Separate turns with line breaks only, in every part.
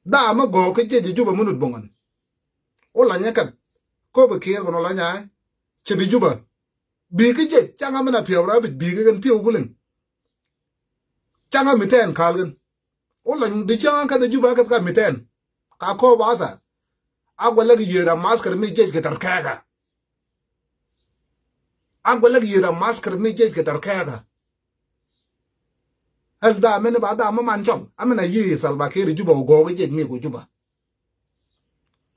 da ma go ke je juba munut bongan o la nya kat ko be kir ko la nya che bi juba bi ke je changa mana pio ra bi ke gan pio gulen changa miten kalgen o la di changa ka de juba ka miten ka ko ba sa agwala gi yera maskar mi je ke tar kaga agwala gi yera maskar mi je ke tar kaga hal da men ba da ma man chong amena yi salba ke juba go ke je mi ko juba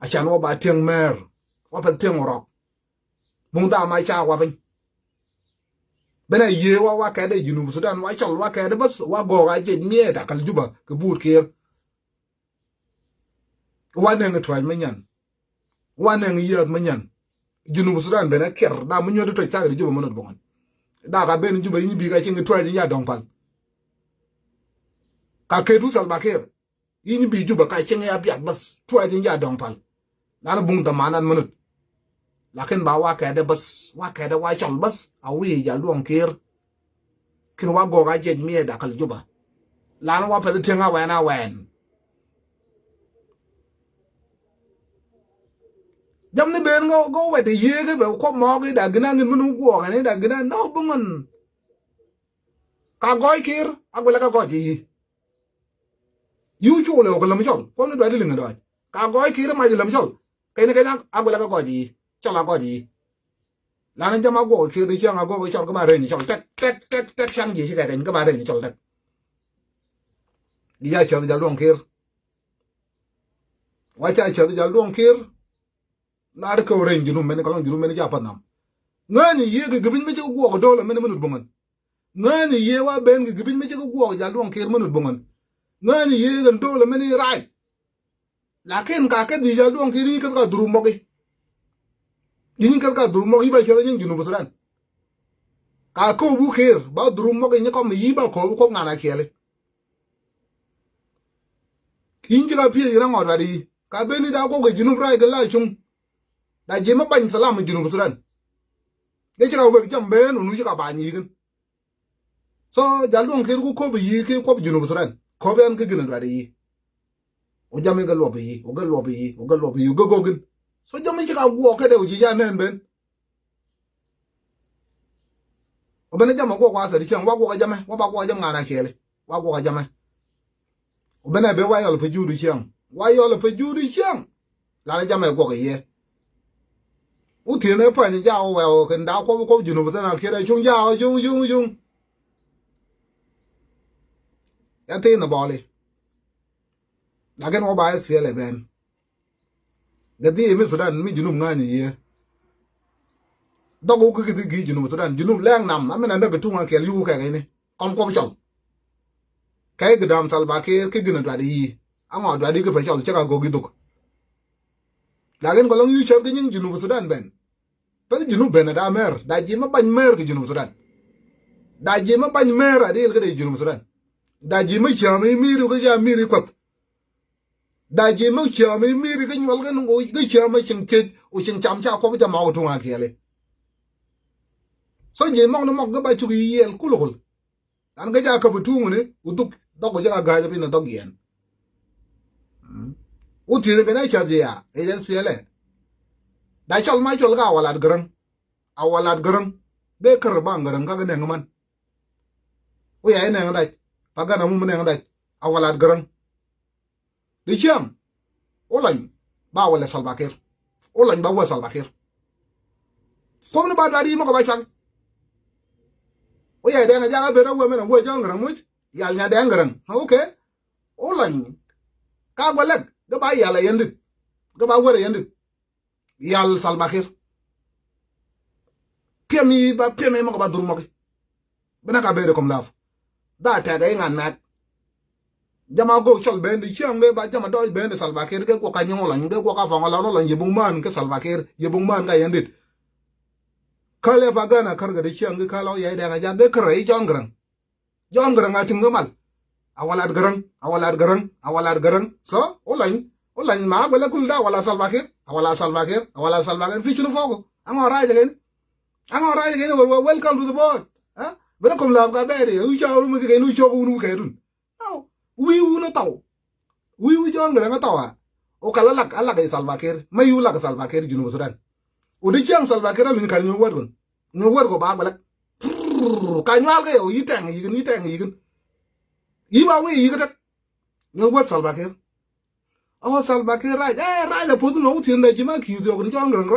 achan wa ba tieng mer wa pa tieng ro mung da mai cha wa ben bena ye wa ka de junu sudan wa chol wa ka de bas wa go ga je mi da kal juba ke but ke wa ne ngi twan menyan wa ne ngi yed menyan junu sudan bena ker da mu nyodo to cha de juba monot bongon da ga ben juba yi bi ga chi ngi twan ya dong pal ka ke du sal ba ke yi bi juba ka chi ngi ya biat bas twan ya dong pal lan bung da manan monot lakin ba wa ka de bas wa ka de wa chol bas awi ya luong kir kin wa go ga je mi da kal juba lan wa pa tenga wa na wen jam ni ben go wa de ye ke be ko mo ge da gina ngin munu go ga ne da gina no bungun ka goy kir agwela ka go ji yu chu le ko lam chol ko ni da de linga do ka goy kir ma ji lam chol ke ne agwela ka go ji chol la go ji lan jam go kir de chang go chol ko ba re ni chol tek chang ji ka den ko ba re ni chol tek đi ra chờ giờ luồng kia quay chạy chờ giờ luồng kia là được cầu rèn junum men kalau junum men japan nam ngani ye ke gibin me ko go do la men menut bongan ngani ye wa ben ke gibin me ko go ja luong kia menut bongan ngani ye gan do la men rai lakin ka ke di ja luong kia ni ka duru mo ke ini ka duru mo i ba chờ những junum sudan ka ko bu kia ba duru mo ke ni ko mi ba ko ngana kia le inji ka pie ira ngod wadi ka beni da ko ge jinu frai ga la chung da je ma ban salam jinu sudan ge ka we jam ben unu ji ka ba ni gen so ja luong ke ko bi yi ke ko jinu sudan ko ben ke gina wadi o jam ga lo bi o ga lo bi o ga lo bi go go gen so jam ji ka wo ke de o ji ja nen ben o ben jam ko kwa sa di chen wa ko ga jam wa ba ko jam ngana kele wa ko ga jam bena be wayol pe judu chiang wayol pe judu chiang la ja me go ye u ti ne pa ni ja o wa o kan da ko junu ba na ke da chung ja o chung ya te na ba le la gen o ba es fe le ben ga di mi sudan mi junu ngani ye do go ke gi junu sudan junu lang nam amena na ga tunga ke yu ka ga ni kon ko chol cái đam salba cái gina dwa di ango dwa di ke pe chol chaka go giduk la gen ko long yu chef tin junu sudan ben pe junu ben da mer da ji ma ban mer ke junu sudan da ji ma ban mer adil ke junu sudan da ji ma chama mi ru ke ja mi ri kwat da ji ma chama mi ri ke nyol ke ngo ke chama chin ke u chin cham cha ko ja ma to nga ke le so ji mo no mo ke ba chu yi el kulul an ga ja ka bu tu ne uduk dog ja ga ja pin dog yen u ti ne na cha ya e jen spiele da chol mai chol ga awalat garang be kar bang garang ga ne ngaman u ya ne ngada pa ga na mu ne ngada awalat garang di cham olan ba wala salbakir olan ba wa salbakir ko ne ba dari mo ko ba chang o ya de nga ja be na we me na we jong garang mu ya nya de garang okay olan ka gwalet ga ba ya la yendu ga ba wala yendu yal salbakir pemi mo ko ba dur mo ke bena ka be de kom laf da ta de ngan nat jama go chol ben di chiang le ba jama do ben de salbakir ke ko ka nyong lan ke ko ka fa ngala no lan yebung man ke salbakir yebung man ga yendit kale bagana karga de chiang ka lo ya de nga ja de krai jon garang atin gamal awalat garang so olan ma bala kul da wala salbakir fi chunu fogo angora again welcome to the board huh bana kom la ga bere u cha ru mu ke nu cho ku nu ke dun no wi u no taw wi jon ngara tawa o kala lak ala ga Salva Kiir mayu lak Salva Kiir junu Sudan udi chang Salva Kiir lu kan ñu war ko ba balak ka ñwal ga yow yitang yigin yi ba wi yi ga tak ñu war Salva Kiir oh Salva Kiir raj raj po no tin da jima ki zo gon jon ngara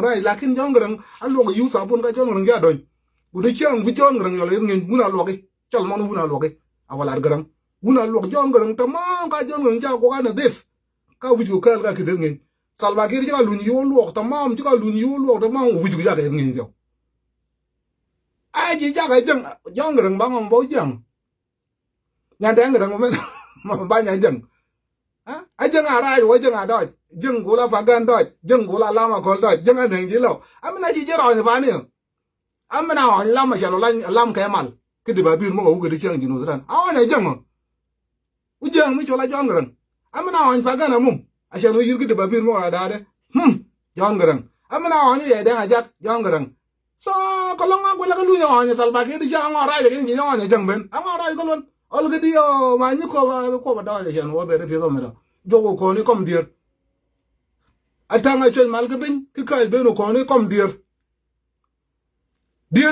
raj lakin jon ngara allo ga yu sa pun ga jon ngara ga don udi chang vi jon ngara yo le ngin buna lo ga chal mo buna lo ga awala garam buna lo jon ngara tamam ka jon ngara ja ko ga na def ka wi ko kal ga ke de ngin Salva Kiir jiga luni yo luok tamam jiga luni yo luok tamam wuju jaga ngi yo aji jaga jeng jong reng bangong bo jeng nya dang reng men ma ba nya jeng ha ajeng ara yo jeng ada jeng gula fagan dot jeng gula lama kol dot jeng an ngi lo amna ji jero ni ba ni amna on lama jalo lam kemal ke de ba bir mo ko de jeng jinu Sudan awana jeng u jeng mi chola jong reng amna on fagan amum ashan wi yirgi de babir mo ada de jon garang amana on ye de ajat jon garang so kolonga gola galu ni on Salva Kiir di jang ora ye ni on jang ben amara ko lon ol gadi yo ma ni ko ba da shan wo be de fi do mera jogo ko ni kom dir atanga chen mal ga bin ki kay be no ko ni kom dir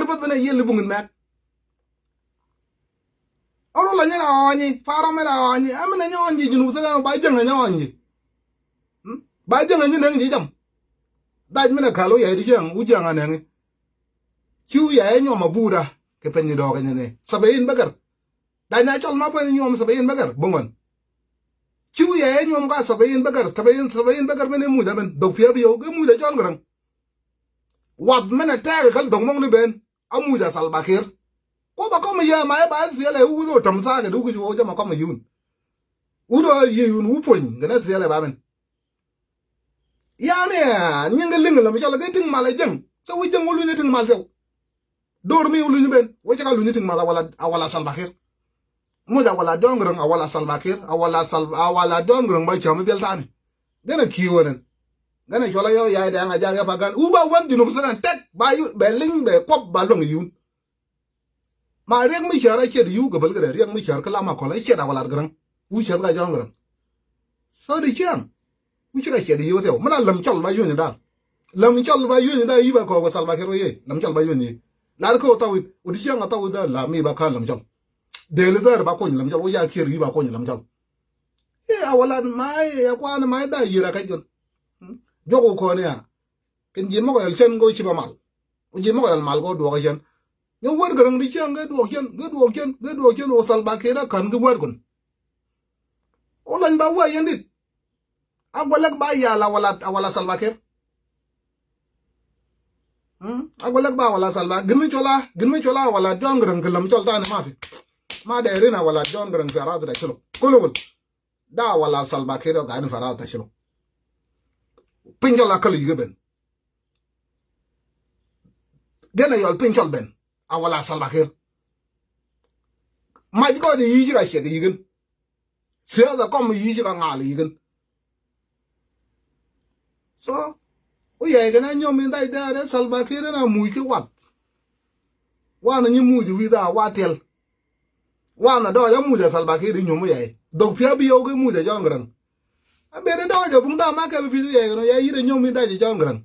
ba bena yel bu ngin mak oro la ni on ni fara mera on ni amana ni on ni junu Sudan ba jang ni on ni ba jang ni nang ji jam daj mena kalo ya di jang u jang anang chiu ya nyo ma bura ke pen ni do ga ne sabayin bagar daj na chol ma pen nyo sabayin bagar bongon chiu ya nyo ga sabayin bagar sabayin bagar mena mu da ben do fia bi yo ga mu da jon garang wad mena ta kal dong mong ni ben amu da Salva Kiir ko ba ko ma ya ma ba sia le u do tam sa ga du ku jo ma ko ma yun u do yun u pon ga na sia le ba ben ya ne nyinga linga la mi jala ga ting mala jeng so wi jeng wulu ni ting mal sew dor mi wulu ni ben wo ci lu ni ting mala wala Salva Kiir mu da wala don grang wala Salva Kiir wala don grang ba chama bel tani gana kiwonen gana jola yo ya da nga jaga pagan u ba wan dinu Sudan tek ba yu be ling be kop ba long yun ma rek mi shara ke yu gabal ga rek mi shar kala ma ko la ke da wala grang u shar ga jon grang so di cham mi chira ke di yo sew mana lam chol ba yu ni dal lam chol ba yu ni da yi ba ko Salva Kiir ye lam chol ba yu ni la ko tawit u di chang tawit da la mi ba ka lam chol de le zar ba ko ni lam chol o ya Kiir yi ba ko ni lam chol e awala mai ya kwa na mai da yira ka jon jogo ko ne ya ken ji mo ko el chen go chi ba mal o ji mo ko el mal go do ga chen yo wor garang di chang ga do chen o Salva Kiir kan ga wor gon o lan ba wa yan dit agwalak ba ya la wala Salva Kiir agwalak ba wala Salva gimi chola wala jon garang lam chol ta ne ma fi ma de rina wala jon garang fara da chilo kulul da wala Salva Kiir ga ni fara da chilo pinjola kali yiben gena yol pinjol ben awala Salva Kiir ma ji ko de yi ga she de yigen se da kom yi ga ngali yigen so o ye gana nyom min dai da Salva Kiir na mu ki wat wa na ni mu di wi da wa tel wa na do ya mu da Salva Kiir nyom ye do pia bi yo ge mu da jon gran a be de do ja bung da ma ka bi ye no ya yi de nyom min dai jon gran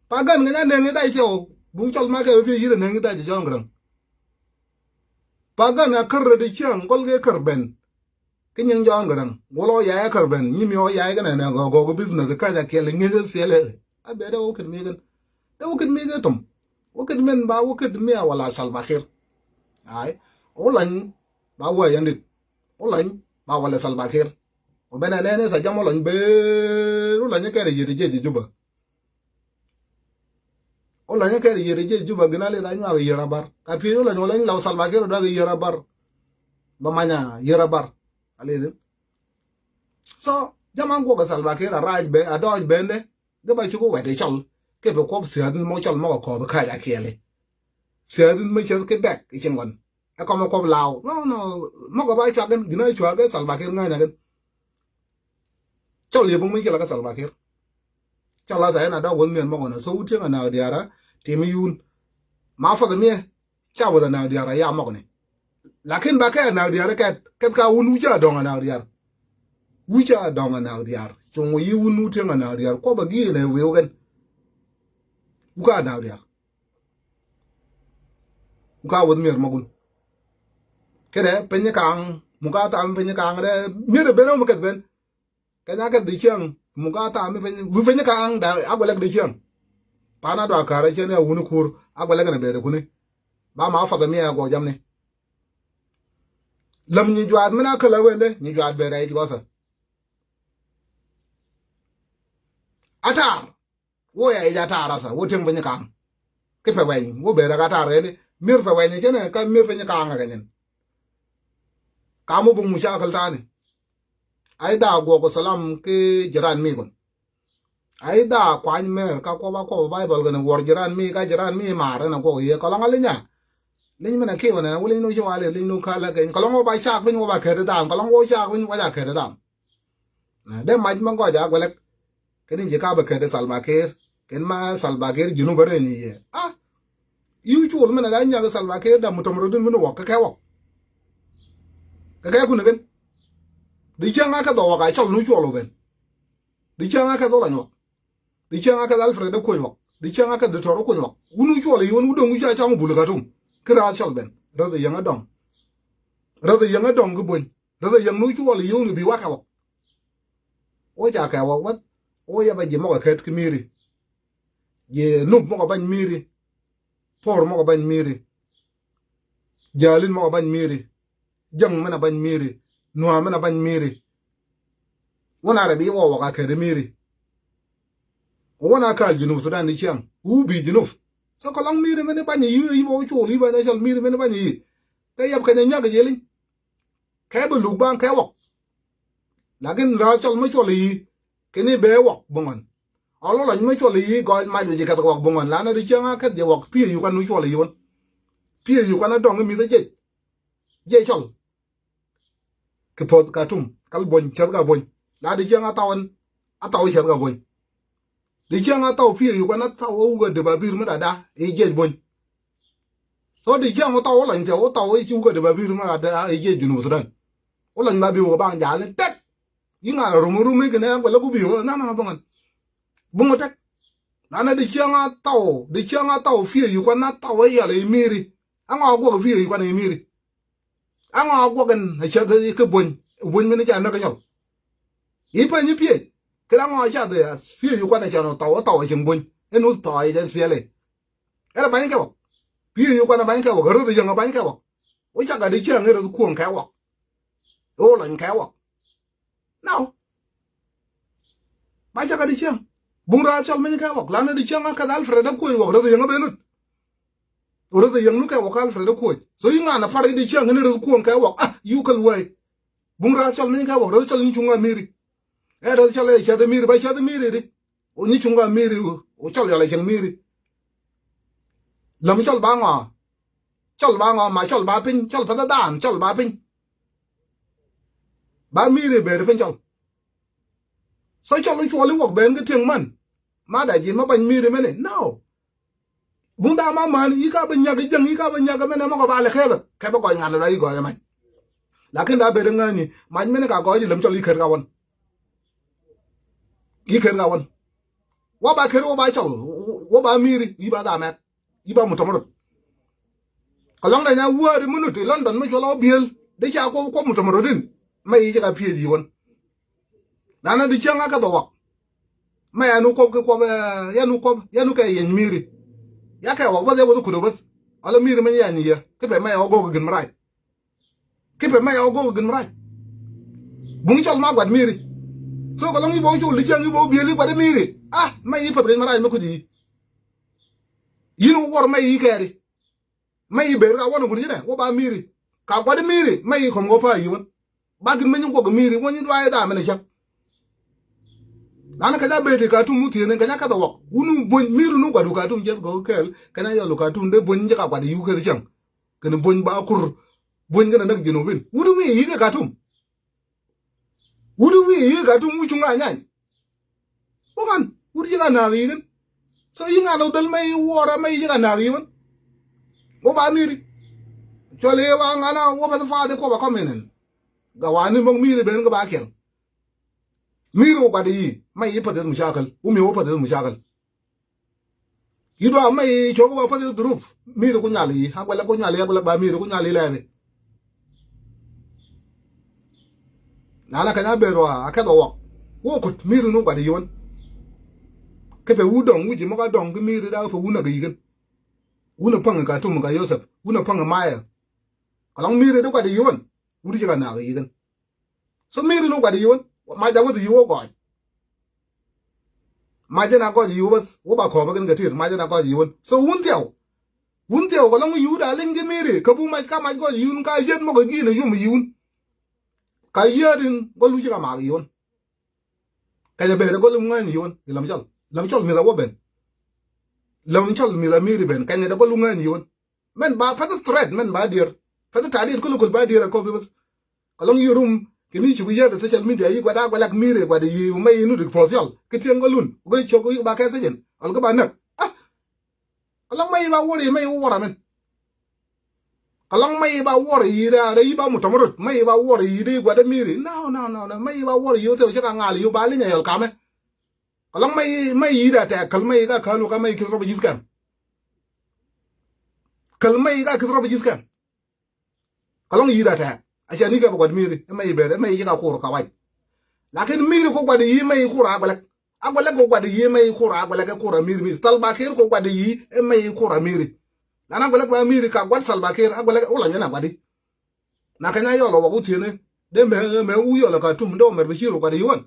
pa gan ga na ne dai teo bung chol ma ka bi yi de ne dai jon gran pa gan na kar de chang gol ge kar ben kinyang jon gran golo ya kar ben ni mi o ya ga na go business ka ja ke le ngel fele a be de o kin mi gan de o kin mi ga tum o kin men ba o kin mi wala Salva Kiir ai o lan ba wa yan dit o lan ba wala Salva Kiir o bena ne sa jamo lan be o lan ke re yede je juba o lan ke re yede je juba gina le da nya ga yera bar ka pi o lan o lan law Salva Kiir da ga yera bar ba manya yera bar ale din so jaman go ga Salva Kiir raj be adoj bende ga ba chu go we de chol ke be ko sia din mo chol mo ko ba ka ya kele sia din me chen ke back ke chen wan a ko mo ko lao no mo ko ba cha gan gina chwa ga Salva Kiir ngai na gan chol ye bung me ke la ga Salva Kiir chol la za na da won men mo na so u na diara ti mi yun ma fa ga me cha wa na diara ya mo ne lakin ba ka na diar ka unu ja donga na diar wuja donga na diar chongo yi unu te na diar ko ba gi ne wegen uka na diar uka wud mer magun kede penye kang muka ta penye kang de mir be no muket ben kanya ka di chiang muka ta mi penye kang da agwalek di chiang pana do akara chene unu kur agwalek na be de kuni ba ma fa mi go jamne lam ni jwad mena kala wende ni jwad be rai gosa atar wo ya ija tara sa wo ting penye kang ke pe wen wo be ra ta re ni mir pe wen chene ka mir penye kang ga nyen kamu bung mushakal tani ai da go ko salam ke jiran mi gon ai da kwan mer ka ko ba ko bible gan wor jiran mi ka jiran mi mare na ko ye ko la ngalinya lin mena ke wana wulin no jwale lin no kala gen ko lo ba shak bin wo ba ke da ko lo wo shak bin wa ja ke da de maj man go ja golek ke din je ka ba ke da salma ke ken ma salba ke junu bare ni ye ah yu chul mena da nya ga salba ke da mutomro dun mun wo ka wo ka ku ne gen di changa ka do ga chol nu cholo ben di changa ka do la nyo di changa ka alfred ko nyo di changa ka de toro ko nyo unu cholo yi wonu dongu ja chang bulu ga tum kra chol ben da de yanga dong gu bon da de yang nu cholo yi wonu bi wa ka wo o ja ka wo wat o ya ba je mo ka ket ki miri ye nu mo ka ban miri por mo ka ban miri jalin mo ka ban miri jang mena ban miri nuwa mena ban miri wana rabi wo ka ke miri wana ka junub sudan ni chiang ubi junub so ko long miri mena ban yi wo chu li ba na chal miri mena ban yi ka yab ka nya ga yelin ka bu lu ban ka wo lakin ra chal ma chu li ke ni be wo bongon alo la ma chu li go ma ju ji ka wo bongon la na di chiang ka je wo pi yu kan nu chu li won pi yu kan dong mi de je chol ke pot ka tum kal bon cher ga bon la di chiang ataw cher ga bon di chiang ataw pi yu kan ataw ga de ba bir ma da e je bon so di chiang ataw la nje o taw e chu ga de ba bir ma da e je junu sudan o la ma bi wo ba ja le tek yinga ru me ke na ga la ku bi wo na bongo tek na di chiang ataw pi yu kan ataw e ya le miri anga go pi yu kan e miri anga go gan ha cha de ke bon me ne ja na ka nyol ipa ni pie kra ngo cha de fie yu kwa na cha no taw ching bun enu to ai den spiele era ban ka wo fie yu kwa na ban ka wo ru de yang ban ka wo o cha ga de chiang ne ru kuon ka wo o lan ka wo now ba cha ga de chiang bung ra chal me ka wo la na de chiang ka dal fre da kuon wo ru de yang be nu ru de yang nu ka wo ka fre da kuon so yu nga na fa de chiang ne ru kuon ka wo ah yu kan wai bung ra chal me ka wo ru chal ni chunga miri era chale cha de miri ba cha de miri di o ni chunga miri o chal ya le chang miri lam chal ba nga ma chal ba pin chal pa da dan chal ba pin ba miri be de pin chal so chal lu chole wok ben ke tieng man ma da ji ma ban miri mene no bung da ma yi ka ban nya ge jang yi ka ban nya ge mene ma ko ba le ke ba ko ngan la yi go ya man lakin da be de ngani ma mene ka go ji lam chal yi kher ka won yi ker ga won wa ba ker wa ba chol wa ba miri yi ba da me yi ba mutamro kalong da nya wa de munu te london me jolo biel de cha ko mutamro din mai yi ga pie di won na di changa ka do wa mai anu ko ya nu ka yen miri ya ka wa de wo ku do bas ala miri me ya ni ya ke pe mai o go gin mrai ke pe mai o go gin mrai bung chol ma gwat miri so ko longi bo chu li chang bo bi li pa de miri ah mai pa de mara ma ku di yinu wor mai keri mai be ga wonu ku ni ne wo ba miri ka kwa de miri mai ko ngo pa yi won ba gin men ko ga miri woni do ay da me ne chak lana ka da be de ka tu mu ti ne ga ka da wok unu bon miri nu ga du ka tu je go kel kana yo lu ka tu de bon je ka kwa de yu ke chang kana bon ba kur bon ga na nak jino bin wudu wi yi ga tu wudu wi yi ga tu mu chunga nyan bokan wudu yi ga na yi gen so yi nga no dal mai wora mai yi ga na yi won o ba miri cho le wa ngana wo ba fa de ko ba komenen ga wani mong mi ben ga ba kel mi ro ba di mai yi patet mushakal u mi wo patet mushakal yido mai cho ko ba patet duruf mi ro ko nyali ha wala ko nyali ha wala ba mi ro ko nyali lebe nana kanya be ro aka do wo ko mi ro no ba di yon ke pe u dong u ji mo ga dong ke mi ro da fa u na ga yigen u na pang ka tum ga yosef u na pang ma ya kalong mi ro do ba di yon u di ga na ga yigen so mi ro no ba di yon ma da wo di wo go ma jana ko ji wo ba ko ba gan gatir ma jana ko ji won so un tiao ko long yu da ling je mere ka bu ma ka ma ko yun ka yen mo ko gi na yum yun ka yedin ko lu ji ka ma yun ka ya be ko lu ngan yun lam chol mi da wo ben lam chol mi da mere ben ka ne da ko lu ngan yun men ba fa the thread men ba dir fa the tadir ko ba dir ko bi bas ka long yu kini chugu ya de social media yi gwada gwalak mire gwada yi mai inu dik social kitien golun go chogo yu ba ka sejen al ga banak ah kalang mai ba wori mai wora men kalang mai ba wori yi da yi ba mutamrut mai ba wori yi de gwada mire no mai ba wori yu te chaka ngali yu ba linya yol kame kalang mai yi da ta kalmai ga kalu ka mai kisro ba jiskam kalmai ga kisro ba jiskam kalang yi da ta acha ni ga gwad miri mai bere mai ga ko ka wai lakin miri ko gwad yi mai ko ra agbalak ko gwad yi mai ko ra agbalak ko ra miri tal ba ker ko gwad yi mai ko ra miri lana agbalak ba miri ka gwad sal ba ker agbalak ulan yana gwadi na kanya yo lo ko tiene de me u yo la ka tum do mer bi shiro gwad yi won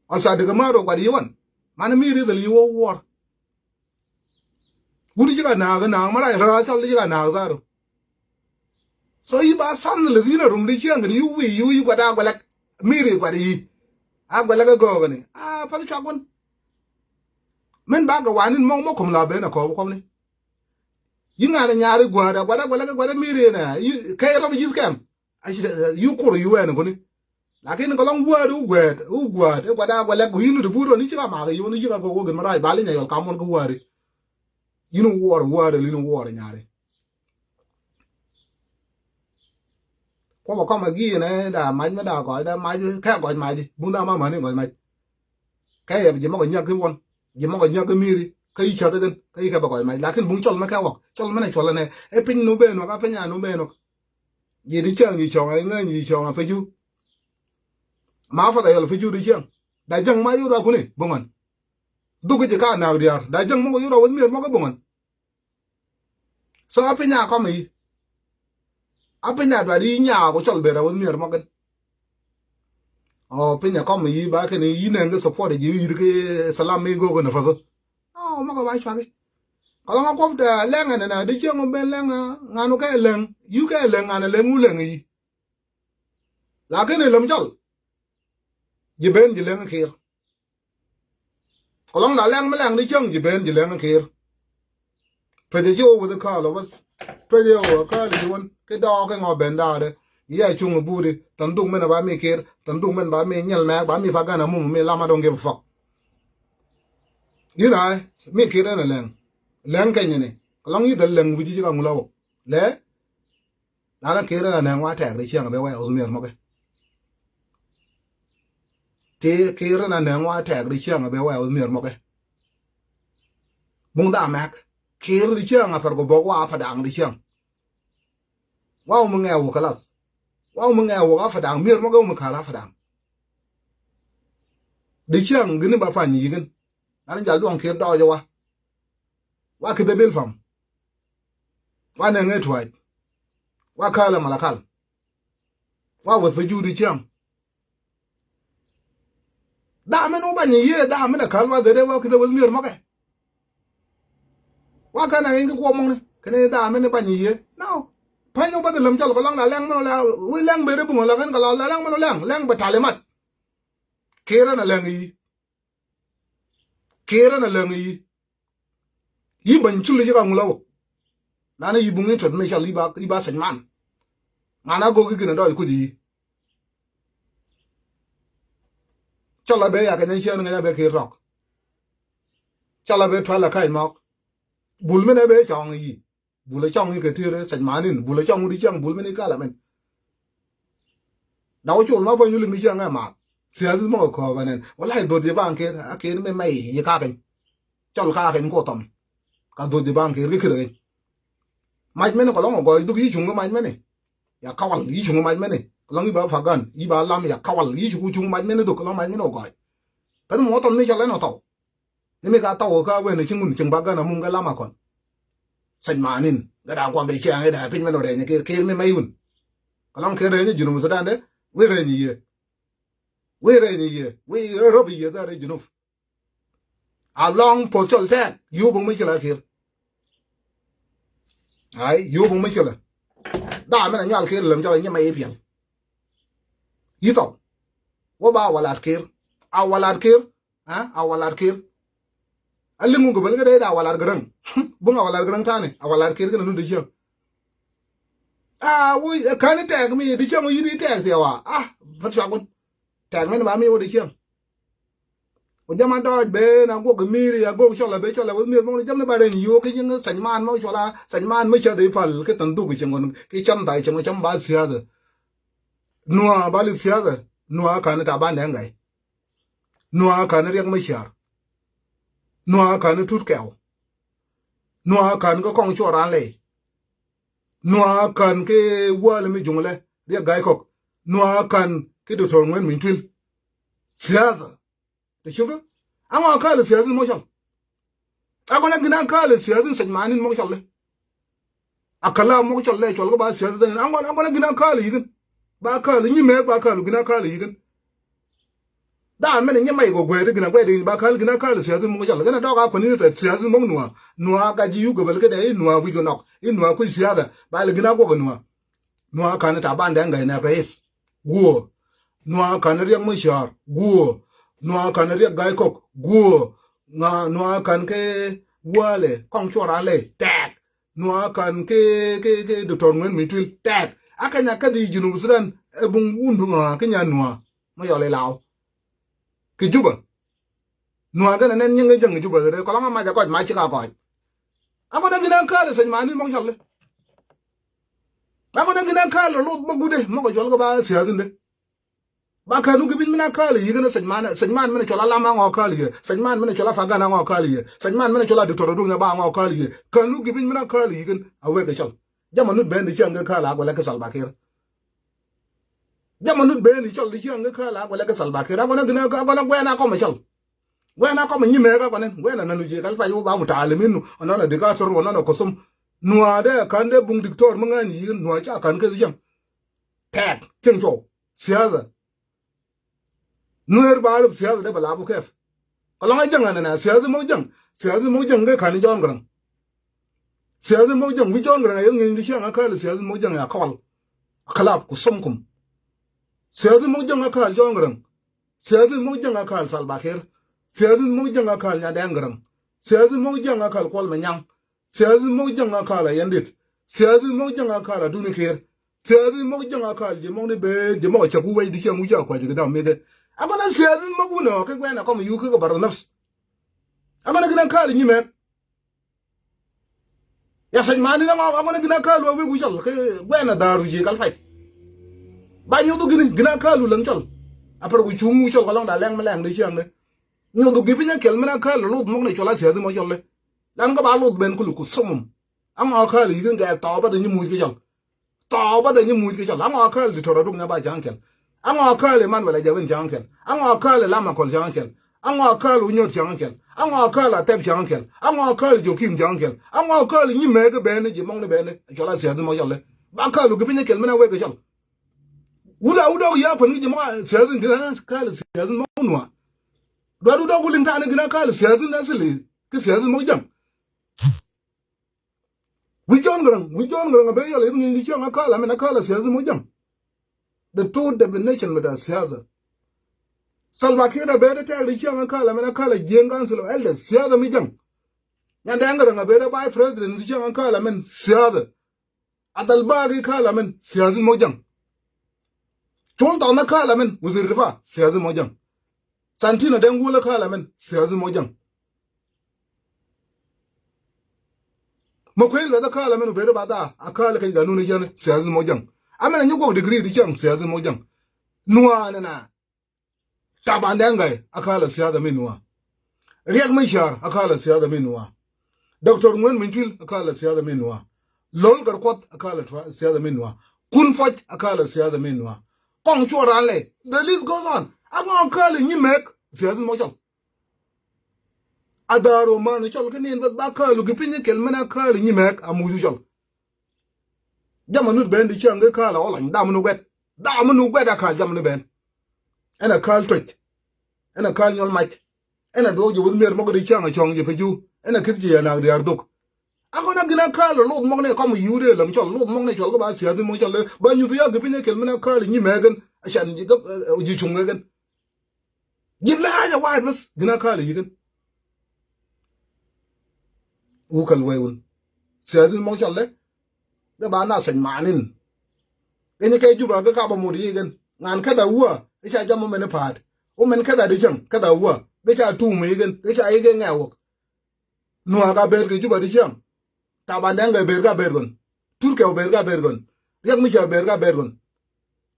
al sa de ma ro gwad yi won mana miri de li wo war wudi ga na mara ra chal ji ga na za ro so yi ba san le zina rum di chiang ni yu gwada gwalak miri gwada yi a gwalak go ni a pa cha gon men ba ga wanin mo kum la be na ko ko ni yinga na nyaari gwada gwada miri na kay ro bi scam a yu ko yu en ko ni lakin ko long gwada gwada gwalak yu ni buro ni chiga ma ga yu ni chiga go gen mara ba le nya yol kamon go wari yinu war li no war nyaari ko ba ko ma gi ne da mai ma da gọi da mai ka gọi mai đi bu na ma ni gọi mai cái ya ji ma ko nya ki won ji ma ko nya ki mi ri kai cha da kai ka ba gọi mai lakin bung chol ma ka wa chol ma ne chol ne e pin no be no ka pe nya no be no ji di chang ji chong ai nga ji chong a pe ju ma fa da yo fe ju di chang da jang ma yu ra ku ni bungan du ko ji ka na riar da jang mo ko yu ra wa mi mo ko bungan so a pe nya ko mi apenya ba di nya ko chol be ra won mier mo gen o penya ko mi ba ke ni yine nge support ji yi ke salam mi go na fa so o mo ko ba chwa ke ko nga ko da lenga na de chengo ben lenga nganu ke leng yu ke leng ana lengu leng yi la ke ni lam chol ji ben ji leng khir ko la leng ma leng de cheng ji ben ji leng khir pe de jo wo de ka lo was pe de wo ka de won cái đo cái ngò bền đà đấy ý ai chung bu đi tấn tung bên là ba mi kia tấn tung bên ba mi nhel mẹ ba mi phá cái nào mùng mi làm mà đông cái phật như này mi kia đây là leng cái này long như thế leng vị trí cái ngũ lâu lẽ là kia đây là nàng hoa thẻ đấy chiang bé quay ở miền mà cái thì kia đây là nàng hoa thẻ đấy chiang bé quay ở miền mà cái bung đa mẹ kia đấy chiang à phải có bỏ qua phải đàng đấy chiang wowมึงแงวกะลัสwowมึงแงวกะฝดังเมียมันก็มึงคาลาฝดังดิเชียงกึนบ่ฟันยีกันอันจะลวงเคดอจวะว่าคือเบลฟอมว่าเนี่ยไงถวยว่าคาละมาละคัลว่าวัดไปอยู่ดิเชียงดามันบ่นี่เยดามันคาลว่าเดว่าคือวัดเมียมันก็ว่ากันไงก็กวมงนี่คันนี้ดามันบ่นี่เย no phải nhung bắt được làm cho cái lăng là lăng mà là uy lăng bề đấy bùng là cái là lăng mà nó lăng bật thải lên mặt kia đó là lăng gì kia đó là lăng gì y bẩn chul lấy cái ngô lâu là nó y bùng ấy chuẩn mấy chả y ba sành man mà nó có cái nào đó cái gì cho là bé à cái này chơi nó bé kia rock cho là bé thoa là cái mọc bùn mấy này bé chọn gì bule chong ni ke tire san manin bule chong di chang bul meni kala men dawo chul ma fa nyul ni chang ma sia du mo ko banen wallahi do di ban ke ake me mai yi ka ken chol ka ken ko tom ka do di ban ke ri kire mai men ko long go du yi chung mai men ya kawal yi chung mai men long ba fa gan yi ba lam ya kawal yi chung mai men do ko long mai men o go kan mo ton ni chale no to ni me ka to ka we ni chung ba gan mun ga lama kon san manin ga da kwa be chang ga da pin men o de ni ke me mai un ko long ke de ni junu so dan de we re ni ye we robi ye da re junu a long po chol ten yu bung me chela ke ai yu bung me chela da me na nyal ke lem cho ni mai pian yi to wo ba wala ke awalar kir ha awalar kir alingu go belga da awalar gran bunga awalar gran tane awalar kir kana ndu jiyo wo kan tag mi di chamo yini tag te wa fat fa gun tag men ba mi wo di chiyo o jama do be na go go mi ya go chola be chola wo mi mo jam na ba de yo ke jing san man mo chola san man me cha de pal ke tan du ke chengon ke cham dai cham ba sia de nuwa ba li sia de nuwa kan ta ba ngai nuwa kan riang mai shar nuwa kan tut keo nuwa kan ko kong chora le nuwa kan ke wale mi jungle dia gai kok nuwa kan ke do tor ngwen min twil siaza te shuba ama ka le siaza mo shal agona gina ka le siaza san manin mo shal le akala mo shal le chol ko ba siaza den agona gina ka le yigin ba ka le ni me ba ka lu gina ka le yigin da men nya mai go gwe de gina gwe de ba kal gina kal sia du mo jal gina do ga ko ni se sia du mo nuwa ga ji yu go bel ge de nuwa wi go nok in nuwa ku sia da ba le gina go go nuwa kan ta ban da ngai na res go nuwa kan riang mo shar go nuwa kan riang gai kok go nga nuwa kan ke wale kong chora le tak nuwa kan ke do tor ngwen mi twil tak akanya ka di junu sudan e bung un nuwa kenya nuwa mo yo le lao ke juba nuwa ga nen nyinga jang juba de ko la ma ja ko ma chi ka ko ako da gidan kala san mani mo shalle ako da gidan kala lo mo gude mo ko jol ga ba sia dinde ba ka nu gibin mina kala yi gana san man mina chola la ma ngo kala ye san man mina chola fa ga na ngo kala ye san man mina chola de toro du na ba ngo kala ye ka nu gibin mina kala yi gan awe ga shal jama nu ben de chang ga kala ko la ka sal ba kir jama nu ben de chol de chang ga kala ko la ka sal ba kir ako na gina ko na gwe na ko ma chal gwe na ko ma nyime ga ko nen gwe na nu je kal fa yu ba mu ta alimin no na de ka sor no na ko sum nuwa de kan de bung diktor mo ngani yi nuwa cha kan ka jam tag king cho sia nuer ba lu sia de bala bu kef ko la jang na sia mo jang ga kan jon gran sia mo jang wi jon gran yin di sia ka le sia mo jang ya kawal kalab ku sum kum sia mo jang ka jon gran sia mo jang ka sal ba kher sia mo jang ka nya dan gran sia mo jang ka kol manyang sia mo jang ka la yandit sia mo jang ka la duni kher sia mo jang ka je mo ne be je mo cha ku wai di sia mu ja kwa je da me de abana sia mo bu no ke gwa na ko mu yu ke bar nafs abana gina ka ni me ya san mani na abana gina ka lo we gu chal ke gwa na daru je kal fai ba nyu du gina ka lu lang chal apar gu chu mu chal ko long da lang ma lang de chiang de nyu du gibinya kel mena ka lu mo ne chola sia mo chal le lan ko ba lu ben ku lu ku sum am a ka li gen ga ta ba de ni mu ke chal ta ba de ni mu ke chal am a ka li toro du na ba jang kel am a ka le man wala jawin jang kel am a ka le lama kol jang kel am a ka lu nyot jang kel am a ka la tep jang kel am a ka le jokim jang kel am a ka le ni me ga ben ji mo ne ben chola sia mo chal le ba ka lu gibinya kel mena we ke chal wula udo ya fa ni ji mo sia din gina ka le sia mo nuwa do do gulin ta ne gina ka le sia din asili ke sia mo jang wi jon gran be yo le ngi ni changa ka la mena ka la sia mo jang the two definition with the siaza salva kira be da ta ri changa ka la mena ka la jengan solo elde siaza mi jang nyanda ngara be da by president ri changa ka la men siaza adal bari ka la men siaza mo jang tol da na ka la men wuzir rifa siaza mo jang santina den gula ka la men siaza mo jang makwel da kala menu bere bada akala kai ganu ne jan siyasa mo jang amena nyugo degree di jang siyasa mo jang nuwa na tabandangai akala siyasa menuwa riyak mishar akala siyasa menuwa doctor ngwen minjul akala siyasa menuwa lol garkot akala siyasa menuwa kun foj akala siyasa menuwa kong chorale the list goes on amo akala nyimek siyasa mo jang adaro man chol kenin ba kalu gipinye kelmena kala nyimek amuju chol jamanu ben di change kala olan damnu bet akala jamnu ben ena kal toj ena kal nyol mach ena do jo mer mo di changa chong je peju ena kitji ya na diar duk akona gina kal lo mo ne kom yude lam chol lo mo ne chol ko ba sia di mo chol ba nyu ya gipinye kelmena kala nyimek ashan ji chunga gan jibla haja waad bas gina kala yigan ukal wayun siyadin mo challe da ba na san manin ene kay juba ga ka ba mo di gen ngan kada uwa ita jamo mene pat o men kada de jam kada uwa be ta tu me gen be ta yi gen ngawo no aga ber ge juba di jam ta ba ndanga ber ga ber gon turke o ber ga ber gon yak mi cha ber ga ber gon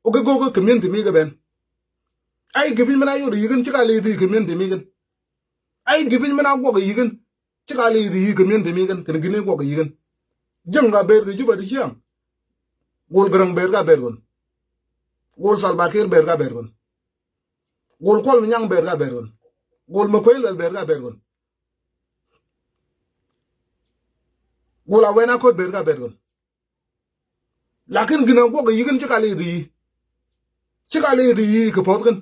o ge go go community mi ga ben ai gibin mena yo di gen chika le di community mi gen ai gibin mena go ga yi gen chika le di community mi gen ken gine go ga yi gen jam ga ber ge juba di jam gol garang ber ga ber gon gol salbakir ber ga ber gon gol kol nyang ber ga ber gon gol makoy ber ga ber gon gol awena ko ber ga ber gon lakin gina go ga yi gen chika le di ko pot gen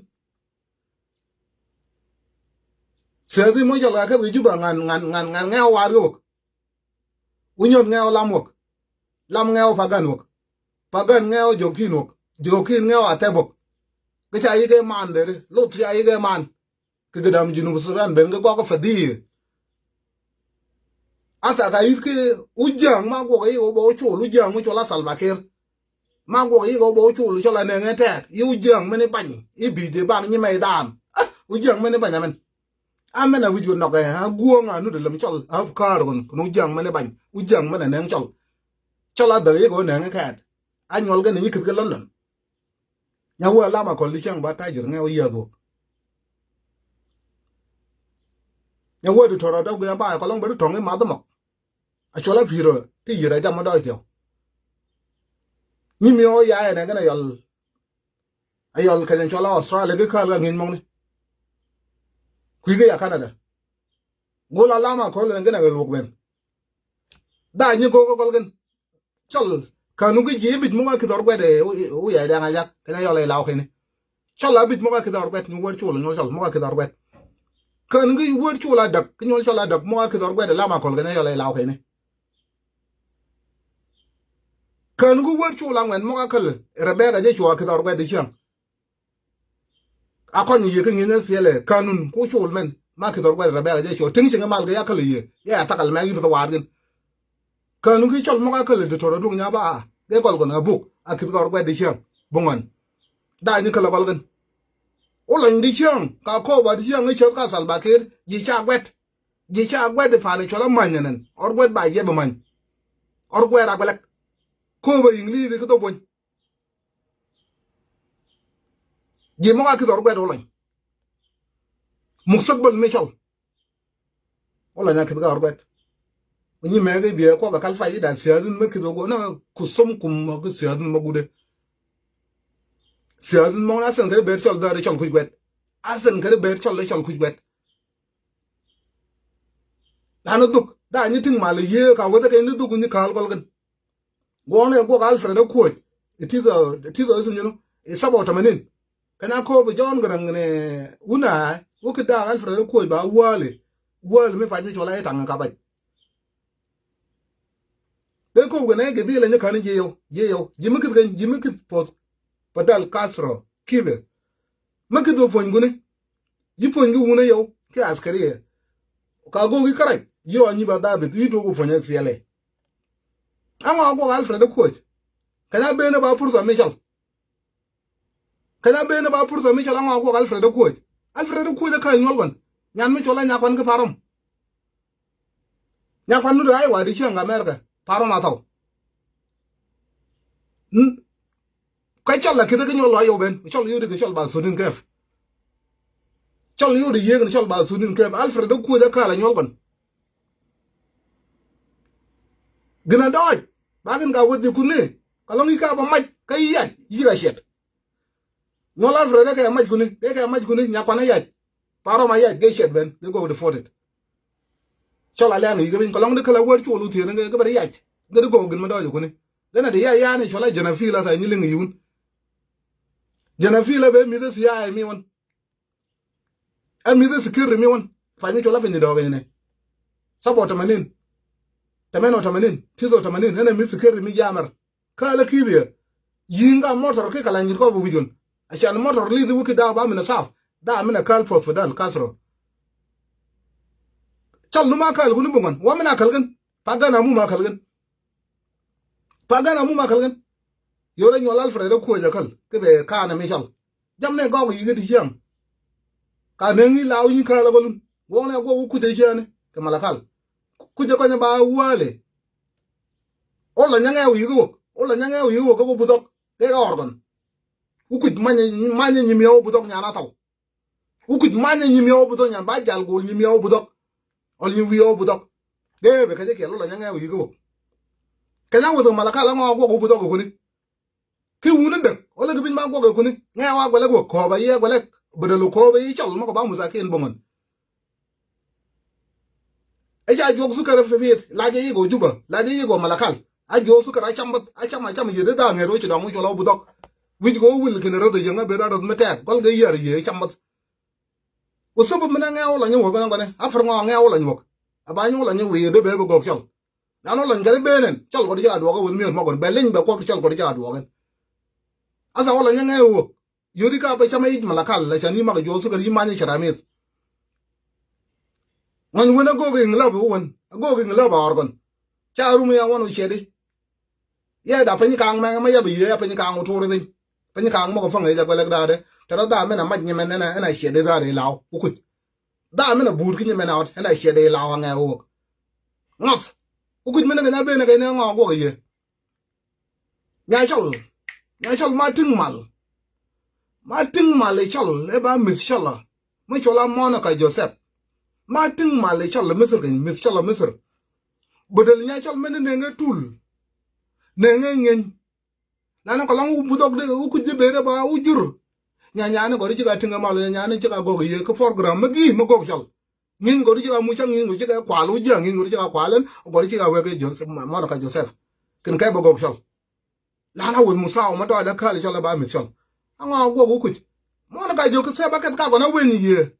sedi mo jala ka juba ngan ngaw war go unyon ngaw lam ngaw pagan ngaw jokin ngaw atebok ke cha yige man de lo cha yige man ke gadam jinu suran ben go ko fadi asa ga yike ujang ma go ga yo bo chu lu jang mo chola salbakir ma go ga yo bo chu lu chola ne ngete yu jang mene ban i bi de bang ni mai dam ujang mene ban men amena wijo no ga ha guonga nu de lam chol ab kar gon nu jang mene ban ujang mene ne chol chola de go ne ngeket anyol ga ni kit ga london nya wa lama ko li chang ba ta jir nga ya do nya wa de tora da ga ba ko long ba tong ma da mo a chola viro ti yira da ma do tyo ni mi o ya ne ga na yol ayol ka den chola australia ga ka ga ngin mong ni ku ga ya canada go la lama ko le ga na ga lok ben da ni go gan chol kanu gi jibit mo ka dor gwede u ya da nga kana yo le law kene chola bit mo ka dor gwet ni wor chula no chol mo ka dor gwet kan gi wor chula dak ni chola dak mo ka dor gwede lama kol kana yo le law kene kan gu wor chula ngwen mo ka kal rebe ga je chua ka dor gwede chang akon yi ke ngene fiele kanun ku chul men ma ka dor gwede rebe ga je chua ting chinga mal ga ya kal yi ya takal ma yi to wargin kanu ki chol mo ka kale de toro dung nya ba ge gol gon abuk akit gor gwe de chiang bongon da ni kala gol gan o lan di chiang ka ko ba di chiang ni chet ka sal bakir ji cha gwet de pa ne chola man nen or gwet ba ye ba man or gwe ra gwelek ko ba ingli de ko to bon ji mo ka ki gor gwe do lan muksak bal me chol o lan akit gor gwet ni mege biya ko ba kalfa yi da siyazin maki dogo na kusum kum ma ku siyazin magude siyazin mo na san ka ber chol da chol ku gwet asan ka ber chol le chol ku gwet lanu duk da ni ting mal ye ka wada ka ni duk ni kal gol gan go ne go gal fra da ku it is you know it's about a minute kana ko ba jon gran ne una wo ka da gal fra da ku ba wale me fa ni chola ta ka ba ko gone ge bi le ne kan je yo jimikit pot padal kasro kibe makido fon gune yi fon gu wona yo ke askari ka go gi karai yo anyi ba da be yi to go fon ya fiele ama go alfred ko kana be ne ba pursa michel ama go alfred ko da kan yol gon nyan mi chola nya kwan ga faram nya kwan nu da ai wa di chen america paro na taw ka chal la kida ke nyol ayo ben chal yodi ke chal ba sudin kef chal yodi ye ke chal ba sudin kef alfred ko ja kala nyol ban gina doj bagin ga wodi kunne kalongi ka ba maj kay yaj yiga shet nyol alfred ke maj kunne ke maj kunne nya kwana yaj paro ma yaj ge shet ben ge go defaulted chal ala ngi ge bin kalong de kala wor chulu ti ne ge ba yaj ge go gin ma doj kunne gana de ya ne chola jana fila ta ni lingi yun jana fila be mi des ya mi won an mi des kir mi won fa mi chola fe ni do ge ne sabota manin tameno tamanin tizo tamanin nene misi keri mi jamar kala kibiya yinga motor ke kala ngir ko bu bidon ashan motor li du ki da ba mina saf da mina kal fos fadal kasro chal numa kal gunu bungon wa mina kalgan pagana mu ma kalgan yore nyol alfred ko ja kal ke be kana mi chal jamne go yi gidi jam ka ne ngi law ni kala golun wo ne go ku de jane ke malakal kuje ko ba wale ola nyanga wi go ko budok ke ga organ ukut manya nyimyo budok nyana taw ukut manya nyimyo budok nyana ba jal go nyimyo budok ol nyimyo budok ge be kaje ke ola nyanga wi go kanya wo malaka la ngo go budok ko ni ki wunu de ola gbin ma go ko ni nga wa go ko ba ye go le bedelu ko ba yi chal mo ko ba muzakin bongon eja jog sukara fefet laje yigo juba laje yigo malakal ajo sukara chamba yede da ngero ci damu jolo budok wij go wil ken rodo yanga be rado meta gol ga yar ye chamba usubu mena ngawo la nyu go ngone afar ngo ngawo la nyu aba nyu la nyu wi de be go chal nano la ngare benen chal go ja do go wil mi mo go belin be ko chal go ja do go asa wala nyanga wo yodi ka ba chama yi malakal la chani ma jo sukara yi manye charamis man wona gogo ingla bu won gogo ingla ba orgon charu me won shedi ye da fani kang ma ya bi ye fani kang tu re bin fani kang mo ko fanga ja kwela da de tara da me na maj nye men na shedi da re law ukut da me na bur ki nye men out na shedi law nga o ngot ukut me na na be na ga na ngo gogo ye nya chol ma ting mal chol le ba mis chola mo chola Monica Joseph Martin male chal misr gen mis chala misr bodel nya chal men ne nga tul ne nga ngen nana ko lang budok de ku de bere ba ujur nya ne go ri ga tinga mal nya ne ga go ye ko program magi mo go chal ngin go ri ga mu chang ngin go ga kwa lu ja ngin go ri ga kwa len go ri ga we ga Joseph Monica Joseph ken kai bo go chal lana won musa o ma do da kale chal ba mis chal anga go ku Monica Joseph ba ka go na we ni ye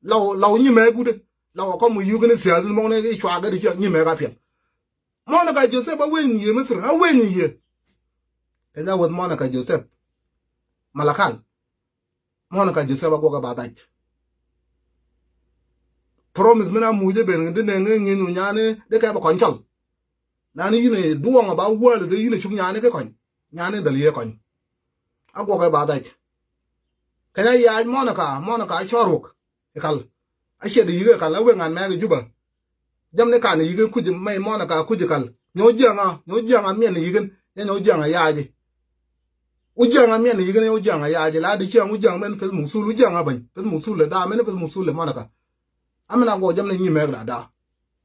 law nyi me gude law ko mu yugo ne sia zun mo ne chwa ga ri nyi me ga pia Monica Joseph ba wen yi misr a wen yi and that was Monica Joseph malakal Monica Joseph ko ga ba daj promise mena mu je ben de ne ngi nu nyane de ka ba kon chal na ni ne duwa ba wal de yi ne chung nyane ke kon nyane dal ye kon a ko ga ba daj kana ya Monica choruk ekal ashe de yiga kala we ngan ma juba jam ne kan yiga kuji mai mona ka kuji kal nyo janga mien yigen nyo janga yaaji ujanga mien yigen nyo janga yaaji la di chang ujang men pe musul ujanga ban pe musul da men pe musul mona ka amena go jam ne nyi me da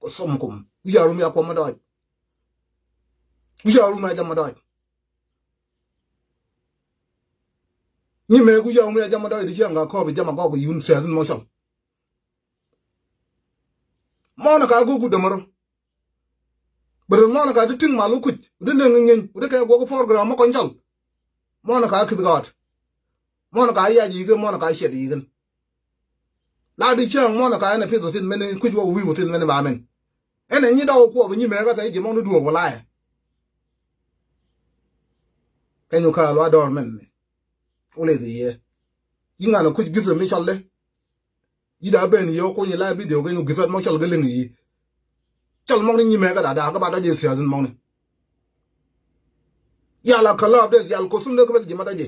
ko som kum ujaru mi akoma da ujaru ma jam da nyi me ku jaru mi jam da di chang ko bi jam go yun se mo chal Monica go ku demaro ber Monica de ting malu kuj de ne ngin de ka go program mo kon chal Monica kid got Monica ya ji ge Monica she di gen la di chang Monica na pito sin men kuj wo wi wotin men ba men ene nyi daw ko bi nyi me ga sai ji mo du wo la ya kenyu ka lo ador men ole de ye yinga na kuj gizo mi challe ida ben yo ko ni la video ke nu gisat mo chal ga lengi yi chal mo ni me ga da ga ba da je sia zun mo ni ya la kala de ya ko sun de ko be ji ma da je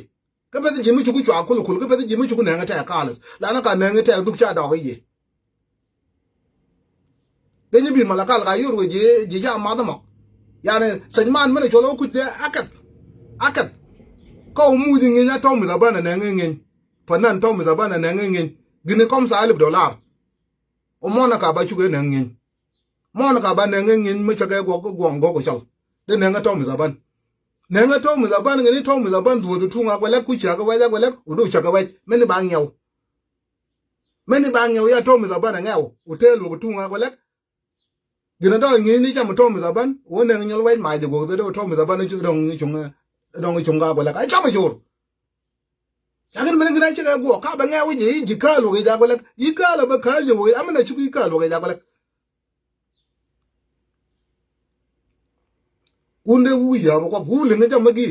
ka be ji mi chu ku chwa ku ka be ji mi chu ku ne nga ta ka la la na ka ne nga ta du cha da ga yi de ni bi ma la ka ga yu ru je ja ma da mo yani señman mena cholo ku de akat ko mu di ngi na to mi da bana na ngi panan to mi da bana na ngi gini kom sa $1,000 o mona ka ba chu ge na ngi mona ka ba na ngi me cha ge go chal de na nga to mi da ban na nga to mi da ban ngi to mi da ban du tu nga kwela ku cha ga wa kwela u do cha ga wa meni ba nyaw ya to mi da ban nga u te lu tu nga kwela gina do ngi ni cha mo to mi da ban o na ngi nyol wa ma de go de to mi da ban chu dong chung ga kwela ai cha ma jur yakin mena gina cha ga go ka ba nga wi ji ka lu ga kwela yi ka la ba ka je wo amana chu ka lu ga kwela unde wu ya ba ko bu le nga ja ma gi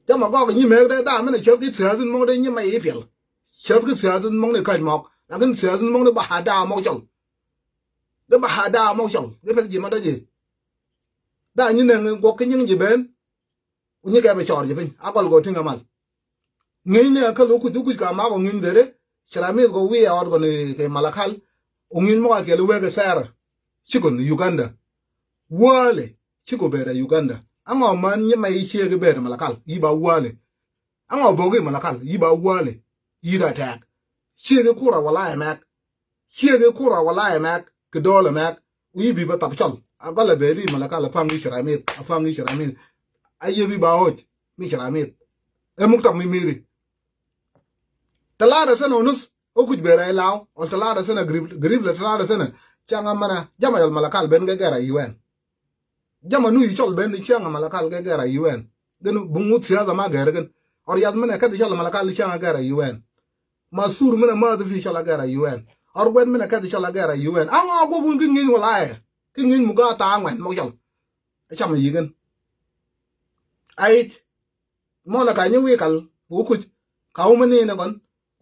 cho mà có cái như mấy cái ta mới là chớp cái sữa dân mong đây như mày ấy phiền chớp cái sữa dân mong này cành mọc là cái sữa dân mong này bà hà đào mong chồng cái bà hà đào mong chồng cái phải gì mà đó gì đã như này có cái những gì bên như cái phải chọn gì bên à còn có tiếng mà ngay này cái lũ cứ cả má còn ngay đấy Sharamit có vi ở còn cái Malakal ông ngay mà cái lũ cái Sara chỉ còn Uganda wale chỉ có về Uganda ango man nye mai chia ke ber Malakal yiba wale ango boge Malakal yiba wale yida tak chia ke kura wala mak ke dole mak yibi ba tapchal agala beri Malakal afangi Sharamit ayebi ba hoj mi Sharamit e muktam mi miri talada sana onus o kuj bere law on talada sana grib la talada sana changa mana jamayal Malakal ben ge gara UN jama nu yichol ben chianga Malakal ge gara UN gen bungut sia da ma gara gen or yad mena ka dichol Malakal chianga gara UN masur mena ma da fi chala gara UN or ben mena ka dichol gara UN anga go bun ngin wala ki ngin muga ta ngwan mo jol chama yigen ait mo na ka nyu wi kal u ku ka u mani na kon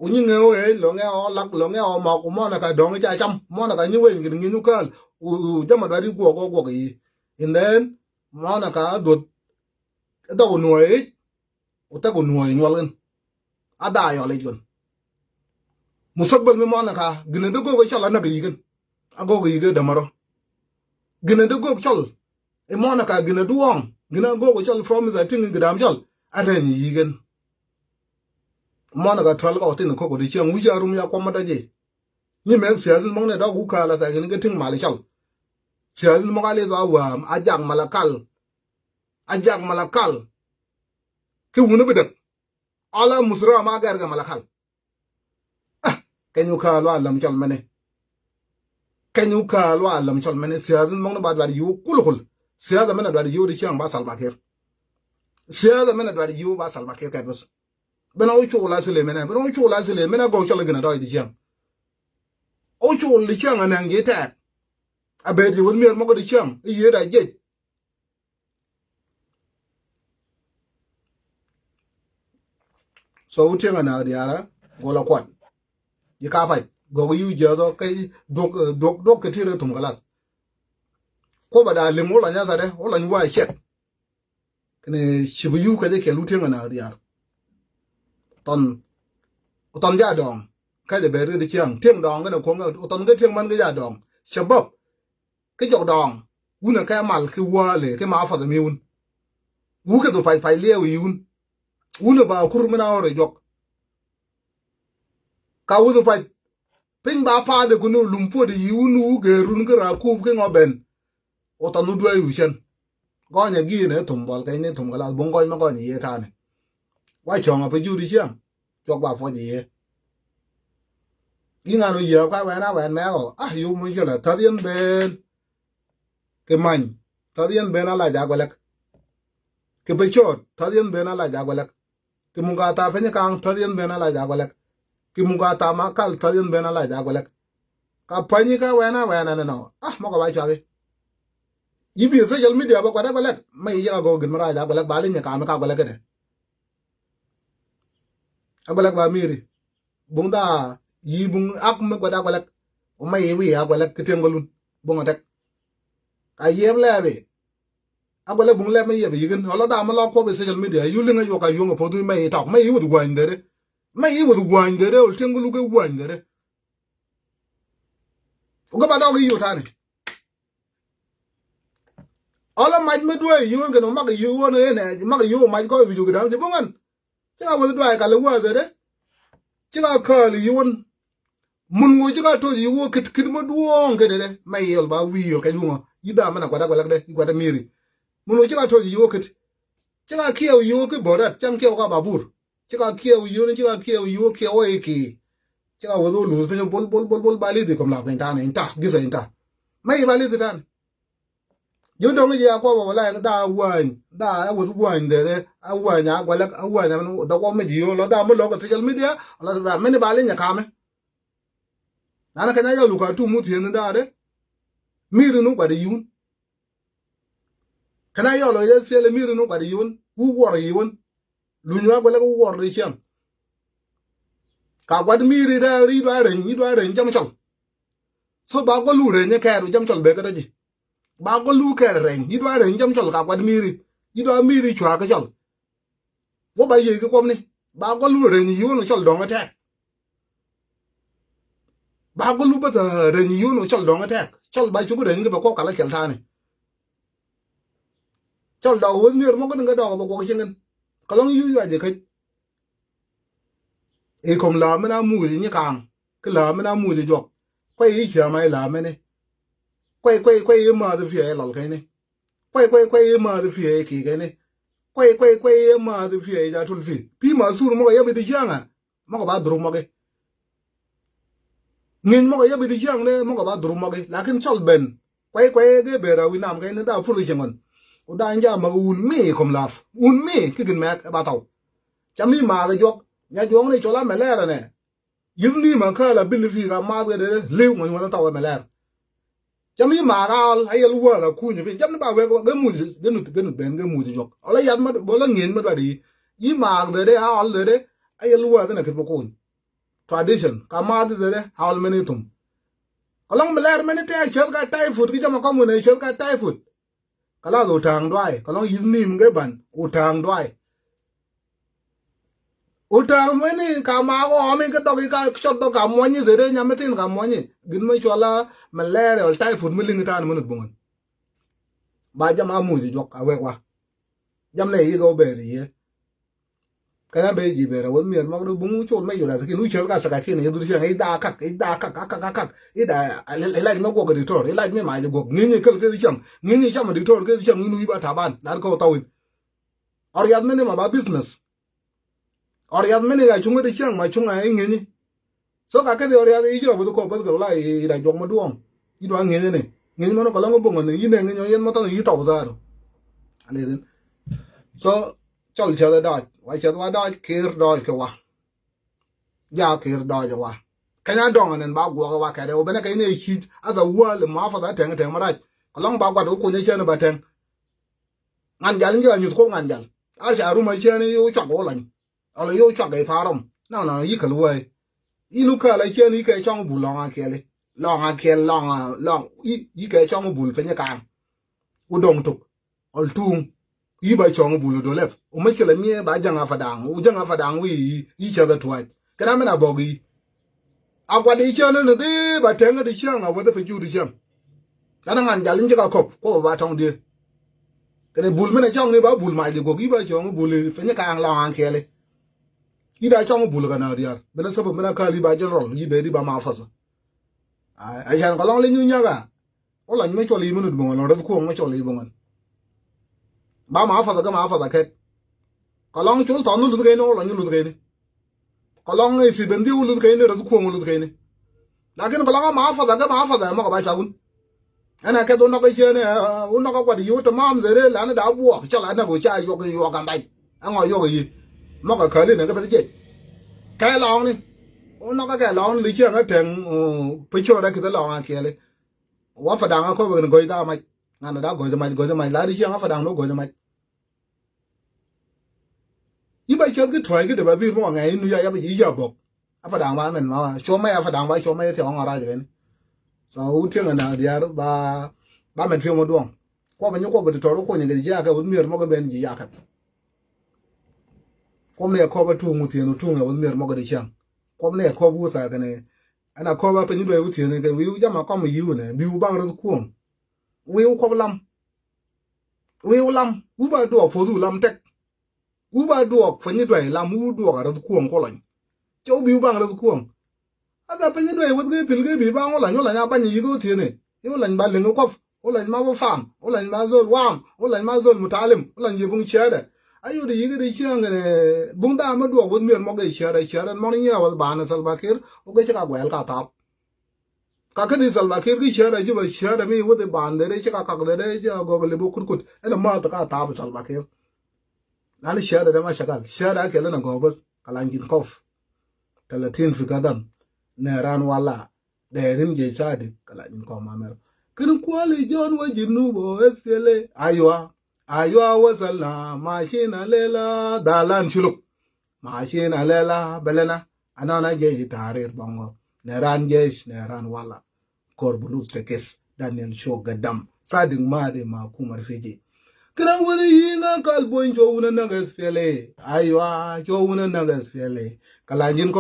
u nyi ngeo e lo nge o lak lo nge o mo ku mo na ka dong cha cham mo na ka nyu wi ngin nu kal u jama da di go gi and then mana ka dot da nuoi uta ko nuoi nyolgen ada yo le jon musakbal mi mana ka gine de go chala na gigen ago gi de maro gine de go chal e mana ka gine duong gine go chal from the thing gidam chal aren yigen mana ka twal ko tin ko ko de chang wi jarum ya ko mata je ni men sia zin mong ne da ku ka la ta gine ge ting ma le chal sia zin mong ale do wa ajak Malakal ki wuna bidak ala musra ma gar ga Malakal kenyu ka lo alam chal mene siyazin mong na badwar yu kulukul siyaza mena dwar yu di chiang ba salbakir ka bas bena o chola sile mena go chola gina do di chiang o chol di chiang anan ge ta abedi won mer mo go di chiang ye da je so utianga na diara gola kwat yi ka fai go yu je do kai dok ke tire tum galas ko bada limo la nya zare o la nywa shet kene shibu yu ka de ke utianga na diara ton ja dong ka de bere de chiang tieng dong ga ko ga ton ga tieng man ga ja dong shabab cái jok dong una ka mal ki wale ke ma fa da miun wu ke do fai lewi yun una ba kur mina ore jok ka wu do fai pin ba pa de kunu lumpo de yunu ge run ga ra ku ke ngoben o tanu dwe yu chen go nya gi ne tum bol ke ne tum ga la bong go ma go ni ye ta ne wa chong a pe ju di chiang jok ba fo ji ye gi nga no ye ka wa na wa me o ah yu mu je la ta dien ben ke man ta dien ben ala ja go lek ke pe chot ta dien ben ala ja go lek ke mu ga ta fe ne kang ta dien ben ala ja go lek ki muga ta ma kal tadin bena la ja golek ka pani ka wena ne no ah mo ka ba chwa ge yibi social media ba kwa da golek mai ya go gin mara ja golek ba le ne ka ma ka golek de a golek ba miri bunda yi bung ak ma kwa da golek o mai wi ya golek ke tengolun bunga tek ka yeb le be a golek bung le mai yeb yigin hola da ma lo ko be social media yu linga yo ka yu ngo podu mai tok mai wu du gwan dere mai wu du gwan dere o tengolu ge gwan dere o ga ba do gi yo tane ala maj me dwe yu ngeno mag yu wona ene mag yu maj ko wi ju gam je bungan tiga wona dwe ka le wa de tiga ka li yun mun ngo tiga to yu kit kit mo duong ke de mai yol ba wi yol ka yu ngo yida mana kwada de kwada miri mun ngo tiga to yu kit tiga kiyo yu ke borat cham kiyo ka babur tiga kiyo yu ni tiga kiyo yu kiyo e ki tiga wo lu pe bol bali de kom la pe ta ne ta gisa ta mai bali de ta yo dong ya ko ba la da wan da wo wan de a wan ya kwa la a wan na da ko me yo lo da mo lo ko social media la da me ne ba le nya ka me na kana ya lu ka tu mu ti ne da de mi ru no ba de yun kana yo lo ya se le mi ru no ba de yun wu wo ri yun lu nya kwa la ko wo ri chen ka kwa mi ri da ri do ren jam chol so ba ko lu re nya ka ru jam chol be ka da ji ba ko lu ke ren yidwa ren jam chol ka kwa miri yidwa miri chwa ka chol wo ba ye ko ni ba ko lu ren yu no chol dong attack ba ko lu ba ren yu no chol dong attack chol ba chu ren ke ba ko kala kel ta ni chol da wo mir mo ko nga da ba ko chen ka long yu ya je kai e kom la me na mu ni kang ke la me na mu je jok ko yi cha mai la me ne quay mà từ phía lol cái này quay mà từ phía kỳ cái này quay mà từ phía ra thul phi pi mà sur mo ya be ti janga mo ko ba drum mo ke ngin mo ya be ti jang ne mo ko ba drum mo ke lakin chol ben quay ke be ra wi nam cái ne da pur jengon u da nja ma un mi kom laf un mi ki gin mek ba taw chami ma ga jok nya jong ne chola me le ra ne yivni ma ka la bil fi ga ma ga de lew mo mo taw me le chami maral ayel wala kunyi pe cham ba we ga mu genu ben ga mu jok ala yat ma bo la ngin ma di yi mag de al de ayel wala na ke ko tradition ka ma de hal menitum kalong meler meni te chel ka typhoid ki jama ko mu ne chel ka typhoid kala lo tang dwai kalong yin nim ge ban o tang dwai utang meni ka ma ko ami ka to ka chot to ka mo ni de nya metin ka mo ni gin me chola malaria ol typhoid mi ling tan munut bungon ba jam amu ji jok awe kwa jam ne yi go be ri ye kana be ji be ra won mi ma do bungu chot me yo la ki lu chel ka sa ka ki ne du chen ai da kak ai da ai like no go ka ditor ai like me ma go ni ni kel ke cham ni ni cham ditor ke cham ni ba ta ban la ko tawin or yad me ne ma ba business or yad mene ga chunga de chang ma chunga ngeni so ka ke de or yad ijo bu ko ba ko la i da jong ma duong i do ngeni ne ngeni mo no ko la ngo bongo ne i ne ngeni yen mo ta i taw za ro ale den so chol cha da wa cha wa da kir do ke wa ya kir do ja wa kana dong nen ba go wa ka de o bene ka ne chi aza wa le ma fa da teng teng ma da ko long ba gwa do ko ne chen ba teng ngan jal nja nyu ko ngan jal a sha ru ma chen yo chwa go lan ala yo chwa ga farom na yi ka luai inu ka la chen yi ka chong bu long a kele long yi ka chong bu pe nya kan u dong tuk ol tung yi ba chong bu do lep o me kele mi ba janga fadang wi yi cha da twai kana me na bogi agwa de chen ne de ba tenga de chen a wa da pe ju de chen kana ngan jalin ka kop ko ba tong de kene bul me na chong ne ba bul mai de go gi ba chong bu le pe nya kan long a kele ida chong bul ga na riar bena sabu mena kali ba general yi be di ba ma fasa ai jan ko long le nyu nyaga o la me choli munu bongo lo ko me choli bongo ba ma fasa ga ma fasa ket ko long chul tonu lu ge no lo nyu lu ge ni ko long e si bendi lu ge ni ro ko lu ge ni lakin ko long ma fasa mo ko ba chagun ana ke do no ke chene o no ko kwa di yo to mam de la na da bu ko la na go cha yo ga bai an go yo yi mo ka khali ne ka ba je cái lon đi nó có cái lon đi chưa cái thằng phải cho ra cái lon à kia đấy quá phải đằng có người gọi ta mày ngàn đã gọi cho mày lá đi chưa nó phải đằng nó gọi cho mày như vậy chứ cái thoại cái để bà biết mọi ngày nuôi ra bây giờ bọc phải đằng bà mình mà cho mấy phải đằng bà cho mấy thì họ ra rồi sau thiên là nào đi đó bà mình phiêu một đuông qua bên nhau qua bên đó có những cái gì cái vấn miệt mà cái bên gì à kom ne ko ba tu mu tienu tu nga won mer mo ga de chang kom ne ko bu sa ka ne ana ko ba pe ni do wu tienu ke wi ja ma ko mu yu ne bi u bang ro ku wi ko lam we ulam uba duok fodu lam tek uba duok fanyi dwai lam u duok ara kuong ko lan chau bi bang ra kuong ada fanyi dwai wot ge pil ge bi bang lan yo lan ya ban yi go tiene yo lan ba lengo kof o lan ma bo fam o lan ma zol wam o lan ma zol mutalim o lan yi bung chede ayo de yi ge de chiang ne bung da ma duok wot mier mo ge chede mo ni ya wal ba na sal ba kir o ge cha gwel ka tap ka ka di sal ba kir gi chede ji ba chede mi wo de ban de cha ka de ja go le bo kut ena ma ta ka tap sal ba kir nani chede de ma shakal chede ke na go bas kalangin kof 30 fi gadan ne ran wala de rin je sadi kalangin ko ma mer kin kwali jon wa jinu bo espele aywa wasalla machina lela dalan chuluk machina lela belena anana je tarir bongo ne ran wala kor bulus tekes daniel show gadam sading made ma kumar feje kira wani yinga kalbon jo wuna na gaspele aywa jo wuna na gaspele kalangin ko